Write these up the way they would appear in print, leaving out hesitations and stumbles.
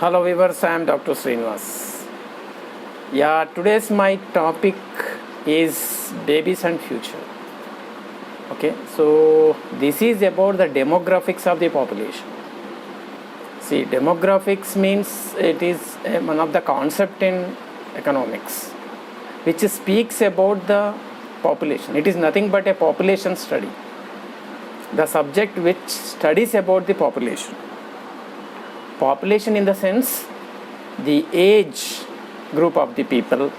Hello viewers, I am Dr. Srinivas. Yeah, today's my topic is babies and future. Okay, so this is about the demographics of the population. See, demographics means it is one of the concept in economics which speaks about the population. It is nothing but a population study. The subject which studies about the population. Population in the sense the age group of the people,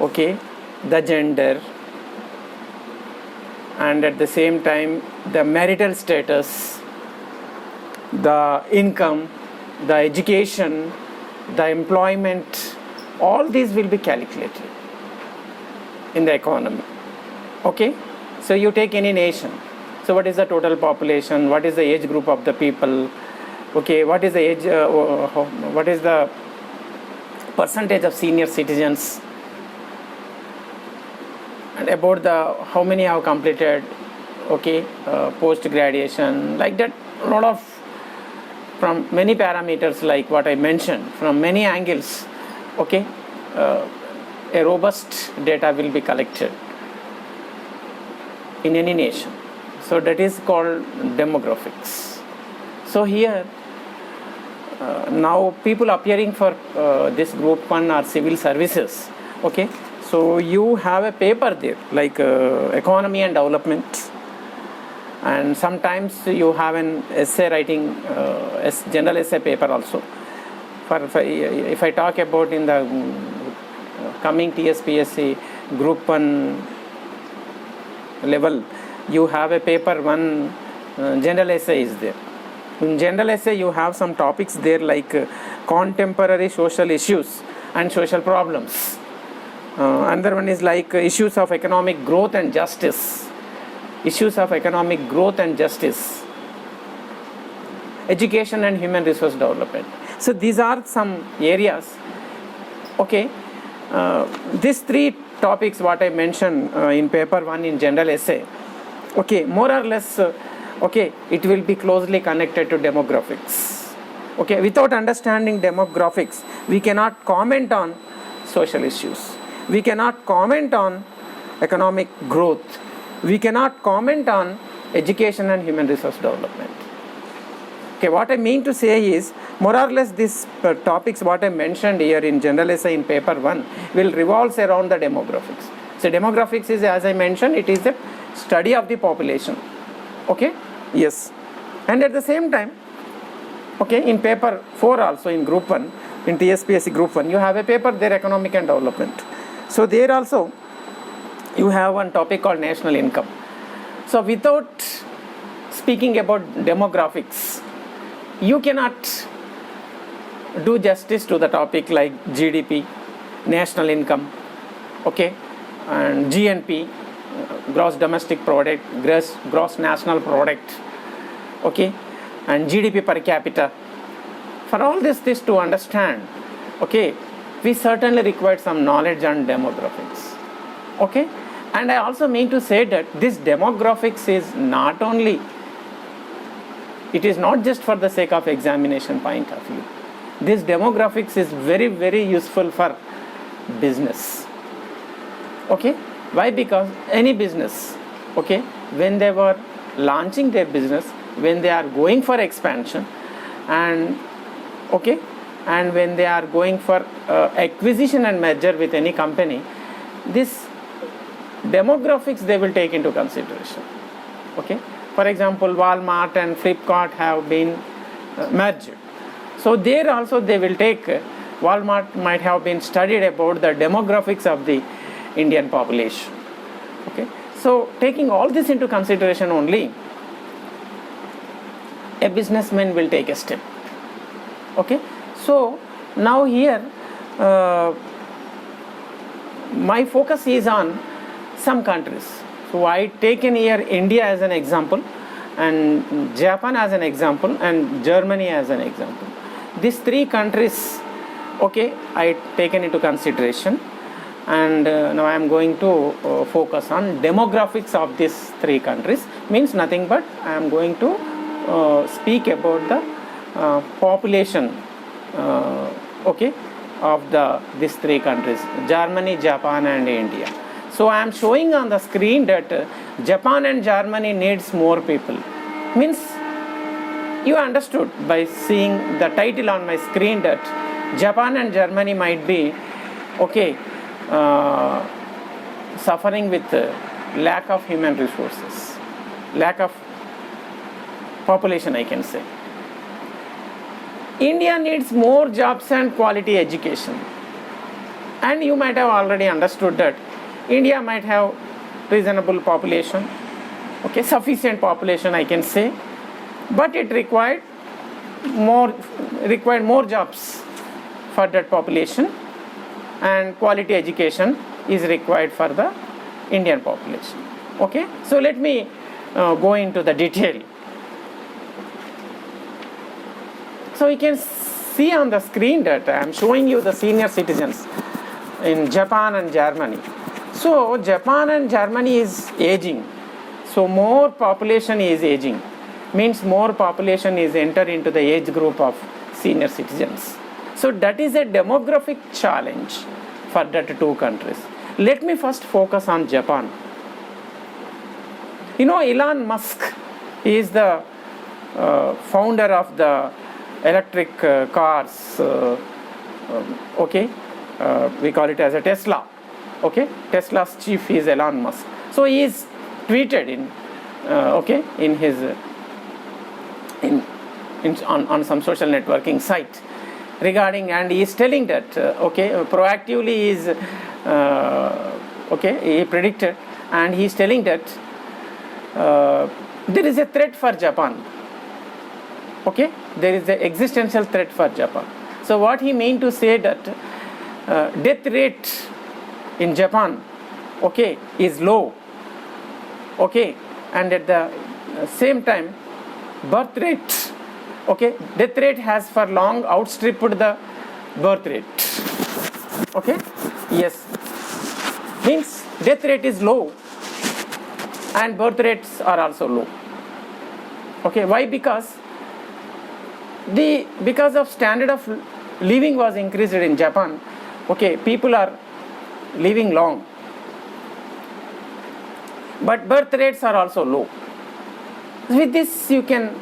okay, the gender, and at the same time the marital status, the income, the education, the employment, all these will be calculated in the economy. Okay, so you take any nation. So what is the total population? What is the age group of the people? Okay, what is the age? What is the percentage of senior citizens? And about the how many have completed, okay, post graduation, like that. A lot of from many parameters, like what I mentioned, from many angles. Okay, a robust data will be collected in any nation. So that is called demographics. So here. Now people appearing for this group 1 or civil services, okay, so you have a paper there like economy and development, and sometimes you have an essay writing, general essay paper also. If I talk about in the coming TSPSC group 1 level, you have a paper 1 general essay is there. In general essay, you have some topics there like contemporary social issues and social problems. Another one is like issues of economic growth and justice. Issues of economic growth and justice. Education and human resource development. So these are some areas. Okay, these 3 topics what I mentioned in paper 1 in general essay. Okay, more or less. Okay, it will be closely connected to demographics. Okay, without understanding demographics, we cannot comment on social issues. We cannot comment on economic growth. We cannot comment on education and human resource development. Okay, what I mean to say is, more or less these topics what I mentioned here in general essay in paper 1 will revolve around the demographics. So demographics is, as I mentioned, it is a study of the population. Okay, yes, and at the same time, okay, in paper 4 also in group 1, in TSPSC group 1, you have a paper there, economic and development. So there also you have one topic called national income. So without speaking about demographics, you cannot do justice to the topic like GDP, national income, okay, and GNP, gross domestic product, gross national product, okay, and GDP per capita. For all this to understand, okay, we certainly require some knowledge on demographics. Okay, and I also mean to say that this demographics is not only, it is not just for the sake of examination point of view. This demographics is very, very useful for business. Okay. Why? Because any business, okay, when they were launching their business, when they are going for expansion, and okay, and when they are going for acquisition and merger with any company, this demographics they will take into consideration. Okay, for example, Walmart and Flipkart have been merged. So there also they will take, Walmart might have been studied about the demographics of the Indian population. Okay, so taking all this into consideration only, a businessman will take a step. Okay, so now here my focus is on some countries. So I taken here India as an example, and Japan as an example, and Germany as an example. These 3 countries, okay, I taken into consideration. And now I am going to focus on demographics of these 3 countries. Means nothing but I am going to speak about the population okay, of these three countries, Germany, Japan and India. So I am showing on the screen that Japan and Germany needs more people. Means you understood by seeing the title on my screen that Japan and Germany might be, okay, suffering with lack of human resources, lack of population, I can say. India needs more jobs and quality education. And you might have already understood that India might have reasonable population, okay, sufficient population, I can say, but it required more jobs for that population, and quality education is required for the Indian population. Okay, so let me go into the detail. So you can see on the screen that I am showing you the senior citizens in Japan and Germany. So Japan and Germany is aging. So more population is aging. Means more population is enter into the age group of senior citizens. So that is a demographic challenge for that two countries. Let me first focus on Japan. You know, Elon Musk is the founder of the electric cars, okay, we call it as a Tesla, okay, Tesla's chief is Elon Musk. So he is tweeted in, okay, in his, on some social networking site regarding, and he is telling that, okay, proactively is, okay, he predicted, and he is telling that there is a threat for Japan. Okay, there is an existential threat for Japan. So what he mean to say that death rate in Japan, okay, is low, okay, and at the same time birth rate, okay, death rate has for long outstripped the birth rate. Okay, yes, means death rate is low and birth rates are also low. Okay, why? Because of standard of living was increased in Japan, okay, people are living long, but birth rates are also low. With this you can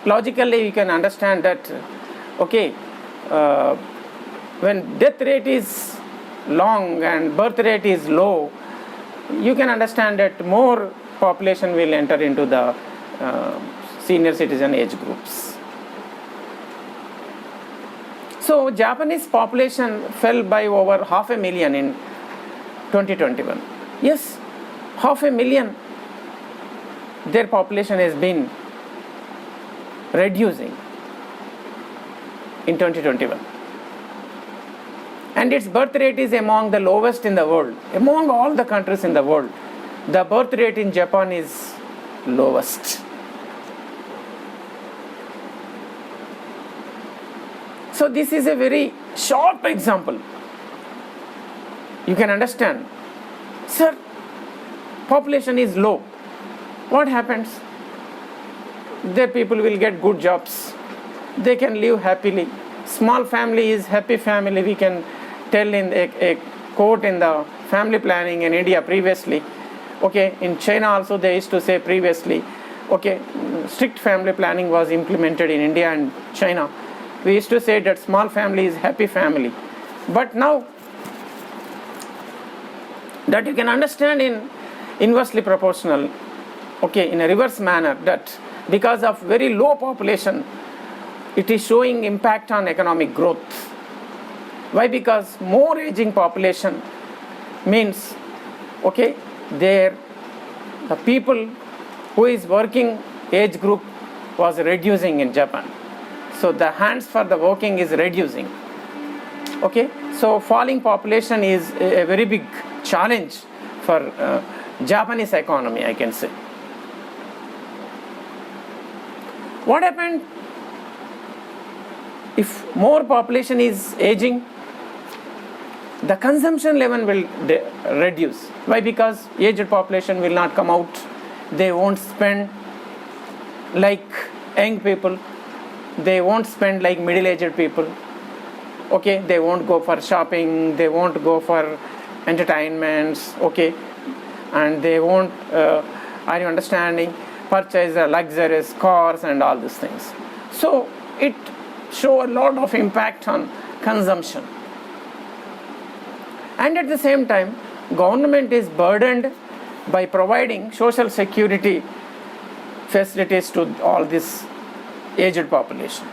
logically you can understand that, okay, when death rate is long and birth rate is low, you can understand that more population will enter into the senior citizen age groups. So Japanese population fell by over 500,000 in 2021. Yes, 500,000. Their population has been reducing in 2021. And its birth rate is among the lowest in the world. Among all the countries in the world, the birth rate in Japan is lowest. So this is a very sharp example. You can understand. Sir, population is low. What happens? Their people will get good jobs. They can live happily. Small family is happy family. We can tell in a quote in the family planning in India previously. Okay, in China also they used to say previously. Okay, strict family planning was implemented in India and China. We used to say that small family is happy family. But now that you can understand in inversely proportional, okay, in a reverse manner, that because of very low population, it is showing impact on economic growth. Why? Because more aging population means, okay, the people who is working age group was reducing in Japan. So the hands for the working is reducing. Okay, so falling population is a very big challenge for Japanese economy, I can say. What happened if more population is aging? The consumption level will reduce. Why? Because aged population will not come out. They won't spend like young people. they won't spend like middle-aged people. Okay, they won't go for shopping, they won't go for entertainments, okay, and they won't, are you understanding, purchase luxurious cars and all these things. So it show a lot of impact on consumption. And at the same time, government is burdened by providing social security facilities to all this aged population.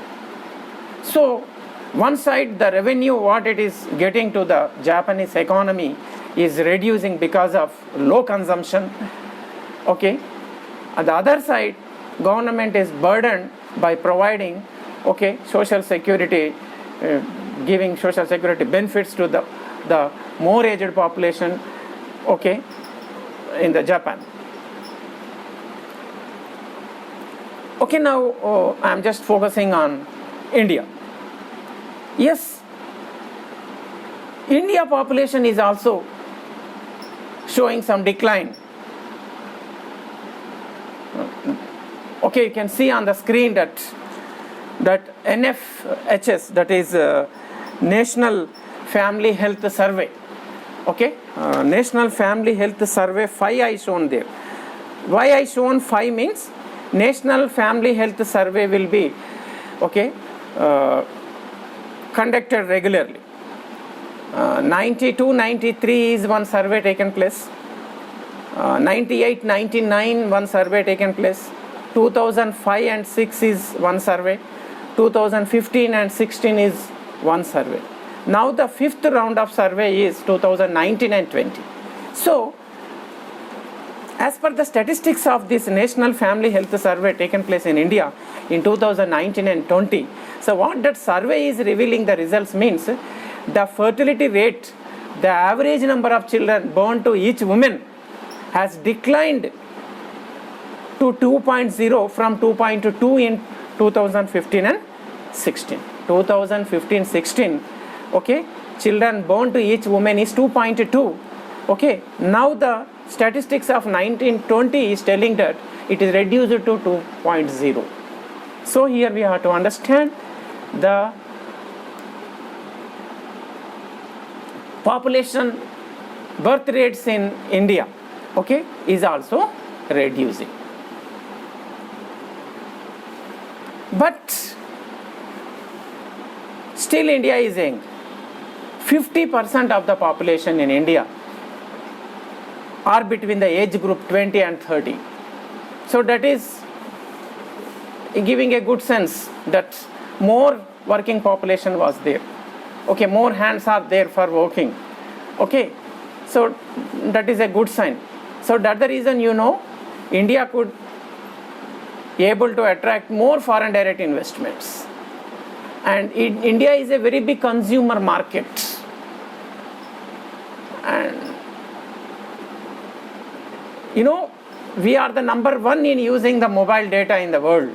So one side, the revenue what it is getting to the Japanese economy is reducing because of low consumption. Okay. On the other side, government is burdened by providing, okay, social security, giving social security benefits to the more aged population, okay, in the Japan. Okay, now I am just focusing on India. Yes, India population is also showing some decline. Okay, you can see on the screen that NFHS, that is National Family Health Survey. Okay, National Family Health Survey 5 I shown there. Why I shown 5 means National Family Health Survey will be, okay, conducted regularly. 92-93 is one survey taken place. 98-99 one survey taken place. 2005 and 6 is one survey. 2015 and 16 is one survey. Now the 5th round of survey is 2019 and 20. So as per the statistics of this National Family Health Survey taken place in India in 2019 and 20, so what that survey is revealing, the results means the fertility rate, the average number of children born to each woman has declined to 2.0 from 2.2 in 2015 and 16. 2015-16, okay, children born to each woman is 2.2. Okay, now the statistics of 1920 is telling that it is reduced to 2.0. So here we have to understand the population birth rates in India, okay, is also reducing. But still India is young. 50% of the population in India are between the age group 20 and 30. So that is giving a good sense that more working population was there. Okay, more hands are there for working. Okay, so that is a good sign. So that's the reason, you know, India could able to attract more foreign direct investments. And India is a very big consumer market. And you know, we are the number 1 in using the mobile data in the world.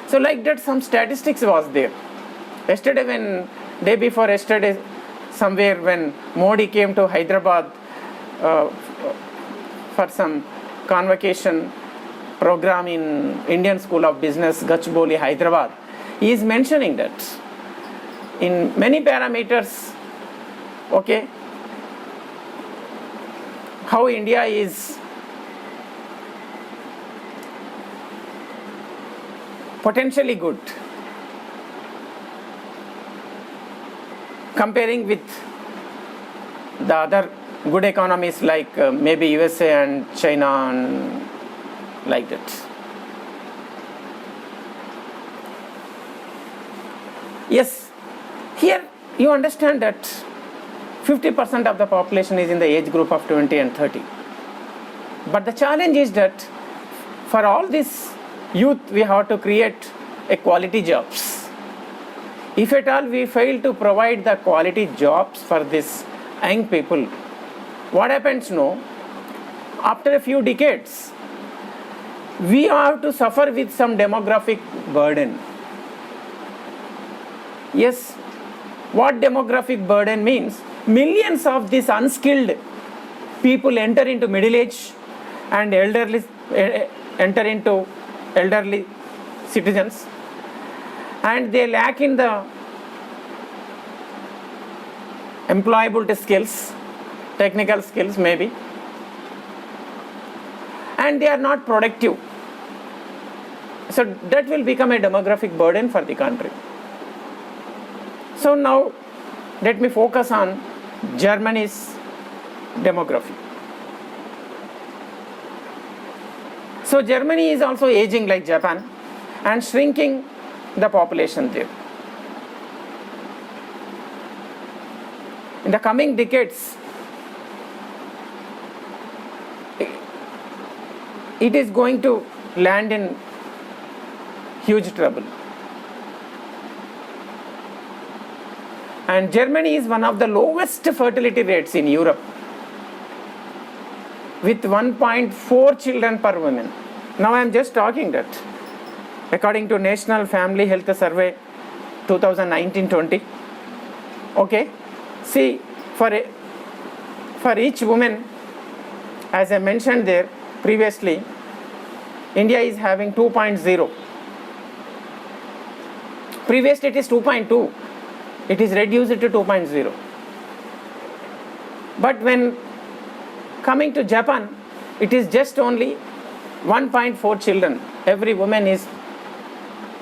So like that, some statistics was there. Yesterday, day before yesterday, somewhere when Modi came to Hyderabad for some convocation program in Indian School of Business, Gachboli, Hyderabad, he is mentioning that in many parameters, okay, how India is potentially good comparing with the other good economies like maybe USA and China and like that. Yes, here you understand that 50% of the population is in the age group of 20 and 30. But the challenge is that for all this youth, we have to create a quality jobs. If at all we fail to provide the quality jobs for these young people, what happens now? After a few decades, we have to suffer with some demographic burden. Yes, what demographic burden means? Millions of these unskilled people enter into middle age and enter into elderly citizens. and they lack in the employability skills, technical skills maybe, and they are not productive. So that will become a demographic burden for the country. So now let me focus on Germany's demography. So Germany is also aging like Japan and shrinking the population there. In the coming decades, it is going to land in huge trouble. And Germany is one of the lowest fertility rates in Europe, with 1.4 children per woman. Now I am just talking that according to National Family Health Survey 2019-20. Okay, see, for each woman, as I mentioned there previously, India is having 2.0. Previously it is 2.2. It is reduced to 2.0. But when coming to Japan, it is just only 1.4 children. Every woman is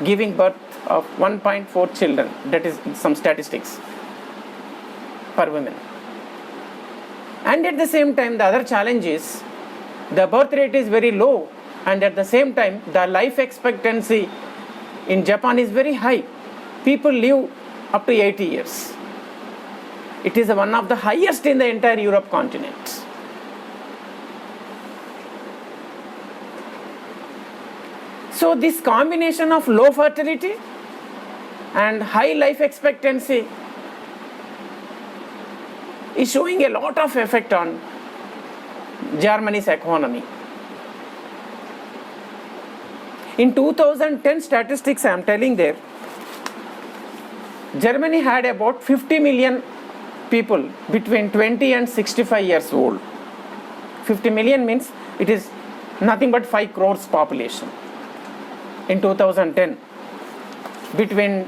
giving birth of 1.4 children. That is some statistics per woman. And at the same time, the other challenge is the birth rate is very low, and at the same time, the life expectancy in Japan is very high. People live up to 80 years. It is one of the highest in the entire Europe continent. So this combination of low fertility and high life expectancy is showing a lot of effect on Germany's economy. In 2010 statistics I am telling there, Germany had about 50 million people between 20 and 65 years old. 50 million means it is nothing but 5 crores population in 2010 between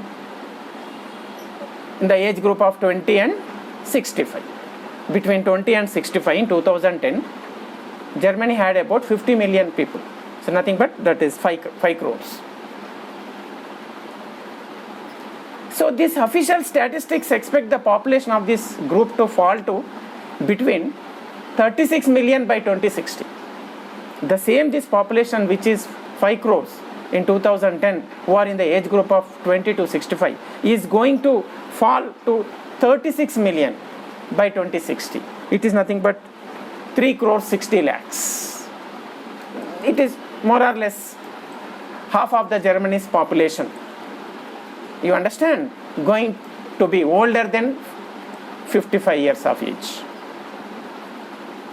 the age group of 20 and 65. Between 20 and 65 in 2010, Germany had about 50 million people. So nothing but that is 5 crores. So these official statistics expect the population of this group to fall to between 36 million by 2060. The same this population which is 5 crores in 2010 who are in the age group of 20 to 65 is going to fall to 36 million by 2060. It is nothing but 3 crores 60 lakhs. It is more or less half of the Germany's population. You understand? Going to be older than 55 years of age.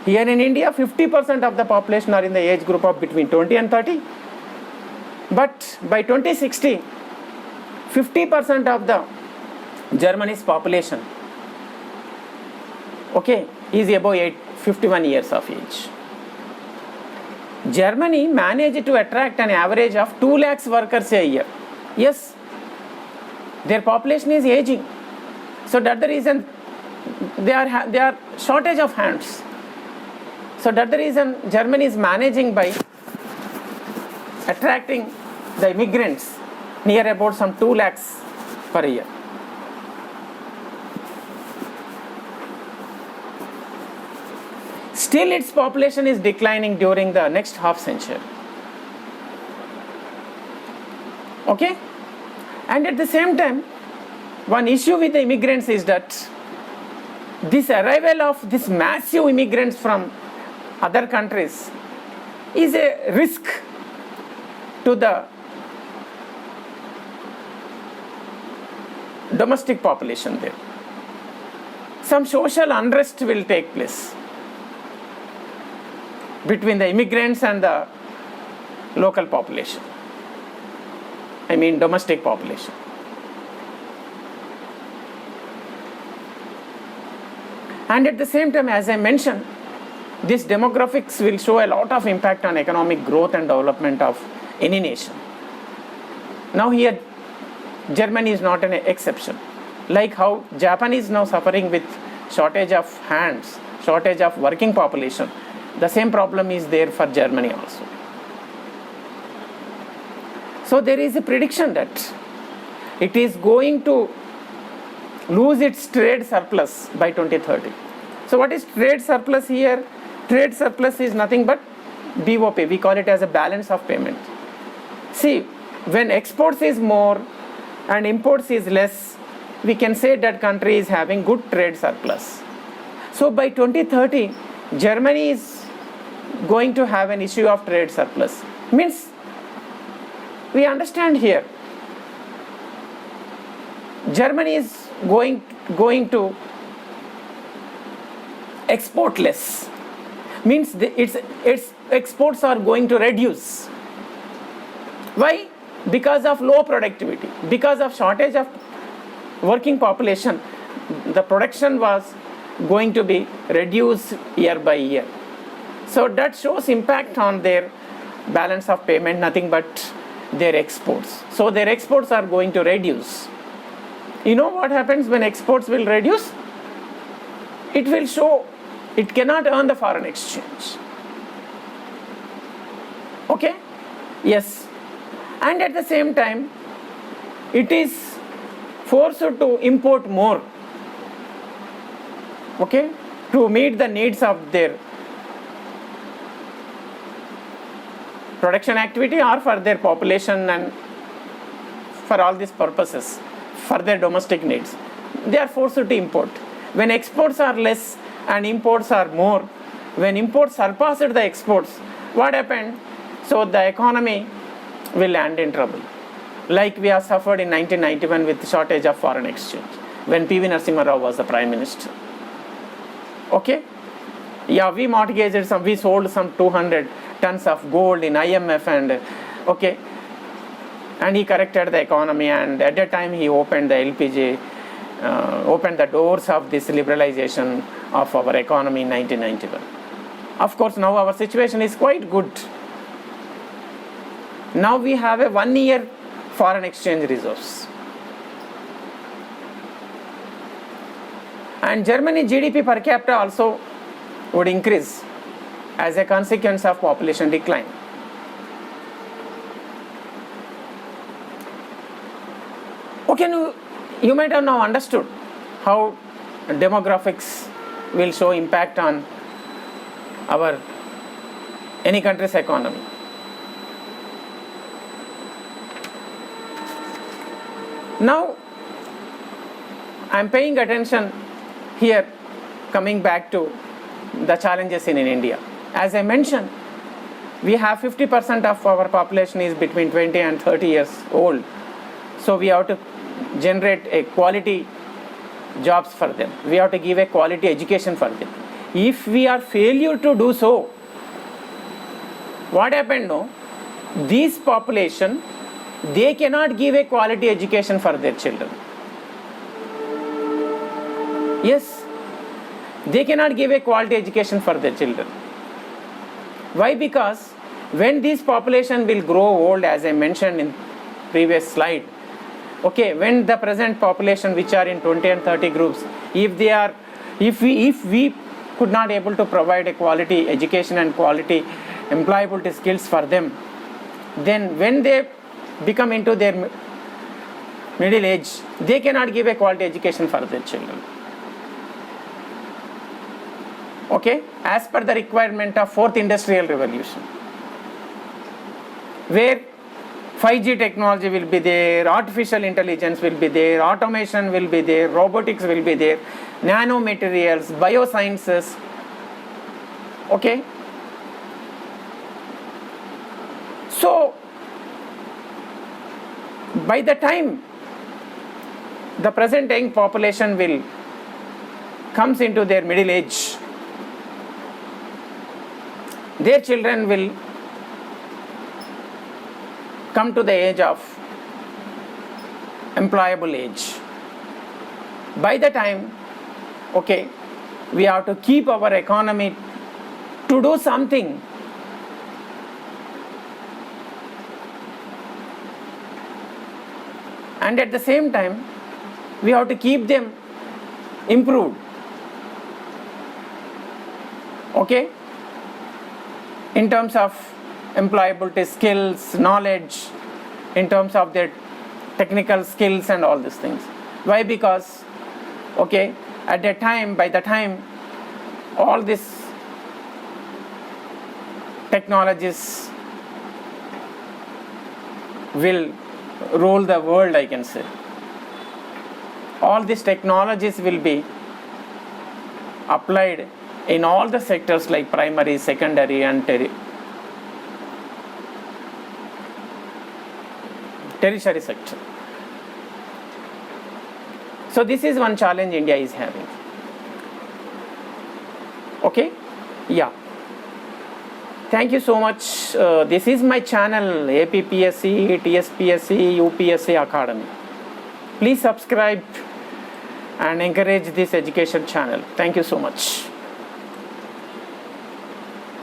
Here in India, 50% of the population are in the age group of between 20 and 30. But by 2060, 50% of the Germany's population, okay, is above 51 years of age. Germany managed to attract an average of 2 lakhs workers a year. Yes, their population is aging. So that's the reason they are shortage of hands. So that's the reason Germany is managing by attracting the immigrants near about some 2 lakhs per year. Still its population is declining during the next half century. Okay? And at the same time, one issue with the immigrants is that this arrival of this massive immigrants from other countries is a risk to the domestic population there. Some social unrest will take place between the immigrants and the local population. I mean domestic population. And at the same time, as I mentioned, these demographics will show a lot of impact on economic growth and development of any nation. Now here, Germany is not an exception. Like how Japan is now suffering with shortage of hands, shortage of working population, the same problem is there for Germany also. So there is a prediction that it is going to lose its trade surplus by 2030. So what is trade surplus here? Trade surplus is nothing but BOP. We call it as a balance of payment. See, when exports is more and imports is less, we can say that country is having good trade surplus. So by 2030, Germany is going to have an issue of trade surplus. Means, we understand here, Germany is going to export less. Means its exports are going to reduce. Why? Because of low productivity, because of shortage of working population, the production was going to be reduced year by year. So that shows impact on their balance of payment, nothing but their exports. So their exports are going to reduce. You know what happens when exports will reduce? It will show it cannot earn the foreign exchange. Okay? Yes. And at the same time, it is forced to import more. Okay? To meet the needs of their production activity or for their population and for all these purposes, for their domestic needs. They are forced to import. When exports are less and imports are more, when imports surpassed the exports, what happened? So the economy will land in trouble. Like we have suffered in 1991 with shortage of foreign exchange when P.V. Narasimha Rao was the Prime Minister. Okay? Yeah, we mortgaged we sold some 200 tons of gold in IMF and okay. And he corrected the economy, and at that time he opened the LPG, opened the doors of this liberalization of our economy in 1991. Of course, now our situation is quite good. Now we have a 1 year foreign exchange reserves. And Germany GDP per capita also would increase as a consequence of population decline. Okay, you might have now understood how demographics will show impact on any country's economy. Now, I am paying attention here, coming back to the challenges in India. As I mentioned, we have 50% of our population is between 20 and 30 years old. So we have to generate a quality jobs for them. We have to give a quality education for them. If we are failure to do so, what happened? No, this population, they cannot give a quality education for their children. Yes, they cannot give a quality education for their children. Why? Because when this population will grow old, as I mentioned in previous slide, okay, when the present population which are in 20 and 30 groups, if we could not able to provide a quality education and quality employability skills for them, then when they become into their middle age, they cannot give a quality education for their children. Okay, as per the requirement of 4th industrial revolution, where 5G technology will be there, artificial intelligence will be there, automation will be there, robotics will be there, nanomaterials, biosciences. Okay. So, by the time the present young population will comes into their middle age, their children will come to the age of employable age. By the time, okay, we have to keep our economy to do something. and at the same time we have to keep them improved. Okay, in terms of employability skills, knowledge, in terms of their technical skills and all these things. Why? Because okay, at that time, by the time all these technologies will rule the world, I can say. All these technologies will be applied in all the sectors like primary, secondary and tertiary sector. So this is one challenge India is having. Okay, yeah. Thank you so much. This is my channel, APPSC, TSPSC, UPSC Academy. Please subscribe and encourage this education channel. Thank you so much.